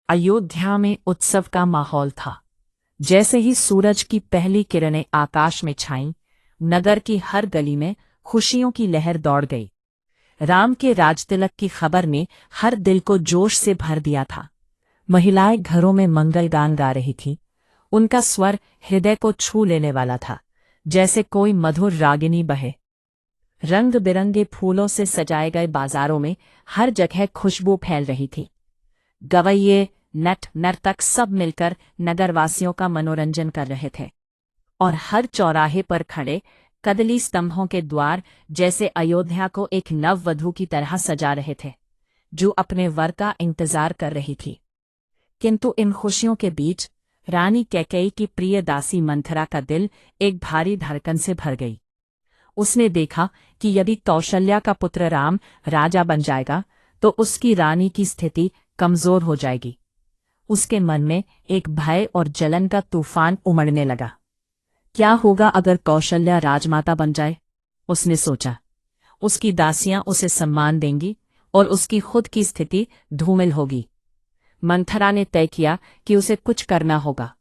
अयोध्या में उत्सव का माहौल था। जैसे ही सूरज की पहली किरणें आकाश में छाईं, नगर की हर गली में खुशियों की लहर दौड़ गई। राम के राजतिलक की खबर ने हर दिल को जोश से भर दिया था। महिलाएं घरों में मंगल गान गा रही थीं। उनका स्वर हृदय को छू लेने वाला था, जैसे कोई मधुर रागिनी बहे। रंग बिरंगे फूलों से सजाए गए बाजारों में हर जगह खुशबू फैल रही थी। गवैये, नट, नर्तक सब मिलकर नगरवासियों का मनोरंजन कर रहे थे। और हर चौराहे पर खड़े कदली स्तंभों के द्वार जैसे अयोध्या को एक नववधू की तरह सजा रहे थे, जो अपने वर का इंतजार कर रही थी। किंतु इन खुशियों के बीच रानी कैकेयी की प्रिय दासी मंथरा का दिल एक भारी धड़कन से भर गई। उसने देखा कि यदि कौशल्या का पुत्र राम राजा बन जाएगा तो उसकी रानी की स्थिति कमजोर हो जाएगी। उसके मन में एक भय और जलन का तूफान उमड़ने लगा। क्या होगा अगर कौशल्या राजमाता बन जाए? उसने सोचा। उसकी दासियां उसे सम्मान देंगी और उसकी खुद की स्थिति धूमिल होगी। मंथरा ने तय किया कि उसे कुछ करना होगा।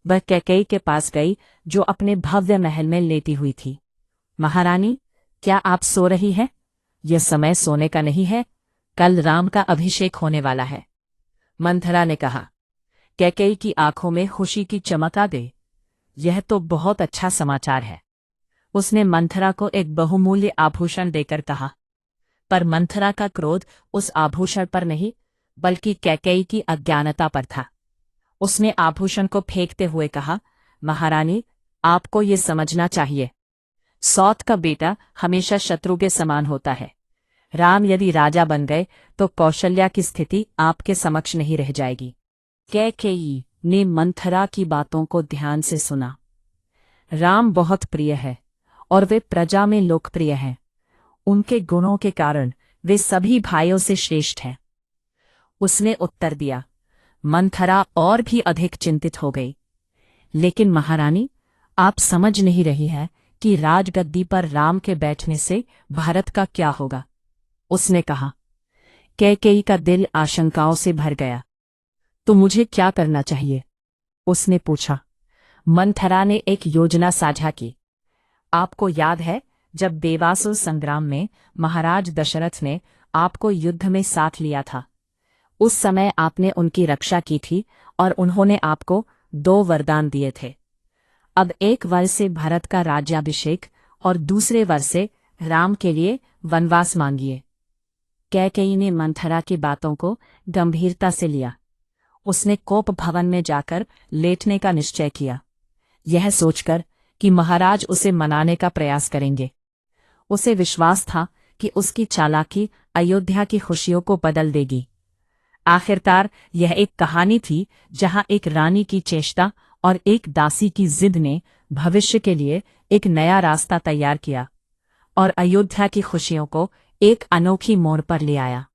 वह कैकेयी के पास गई, जो अपने भव्य महल में लेटी हुई थी। महारानी, क्या आप सो रही हैं? यह समय सोने का नहीं है। कल राम का अभिषेक होने वाला है, मंथरा ने कहा। कैकेयी की आंखों में खुशी की चमक आ गई। यह तो बहुत अच्छा समाचार है। उसने मंथरा को एक बहुमूल्य आभूषण देकर कहा। पर मंथरा का क्रोध उस आभूषण पर नहीं, बल्कि कैकेयी की अज्ञानता पर था। उसने आभूषण को फेंकते हुए कहा, महारानी, आपको ये समझना चाहिए। सौत का बेटा हमेशा शत्रु के समान होता है। राम यदि राजा बन गए तो कौशल्या की स्थिति आपके समक्ष नहीं रह जाएगी। कैकेयी ने मंथरा की बातों को ध्यान से सुना। राम बहुत प्रिय है और वे प्रजा में लोकप्रिय हैं। उनके गुणों के कारण वे सभी भाइयों से श्रेष्ठ हैं, उसने उत्तर दिया। मंथरा और भी अधिक चिंतित हो गई। लेकिन महारानी, आप समझ नहीं रही हैं कि राजगद्दी पर राम के बैठने से भारत का क्या होगा, उसने कहा। कैकेयी का दिल आशंकाओं से भर गया। तो मुझे क्या करना चाहिए? उसने पूछा। मंथरा ने एक योजना साझा की। आपको याद है, जब देवासुर संग्राम में महाराज दशरथ ने आपको युद्ध में साथ लिया था? उस समय आपने उनकी रक्षा की थी और उन्होंने आपको 2 वरदान दिए थे। अब एक वर से भरत का राज्याभिषेक और दूसरे वर से राम के लिए वनवास मांगिए। कैकेयी ने मंथरा की बातों को गंभीरता से लिया। उसने कोप भवन में जाकर लेटने का निश्चय किया, यह सोचकर कि महाराज उसे मनाने का प्रयास करेंगे। उसे विश्वास था कि उसकी चालाकी अयोध्या की खुशियों को बदल देगी। आखिरकार यह एक कहानी थी जहां एक रानी की चेष्टा और एक दासी की जिद ने भविष्य के लिए एक नया रास्ता तैयार किया और अयोध्या की खुशियों को एक अनोखी मोड़ पर ले आया।